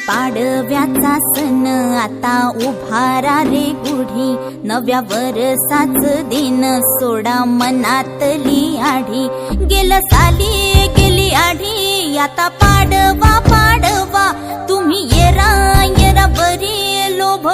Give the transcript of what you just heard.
पाडव्याचा सण आता उभारा रे गुढी, नव्या वरसाच दिन सोडा मनातली आढी। गेलं साली गेली आढी, आता पाडवा पाडवा तुम्ही येरा येरा बरी लोभ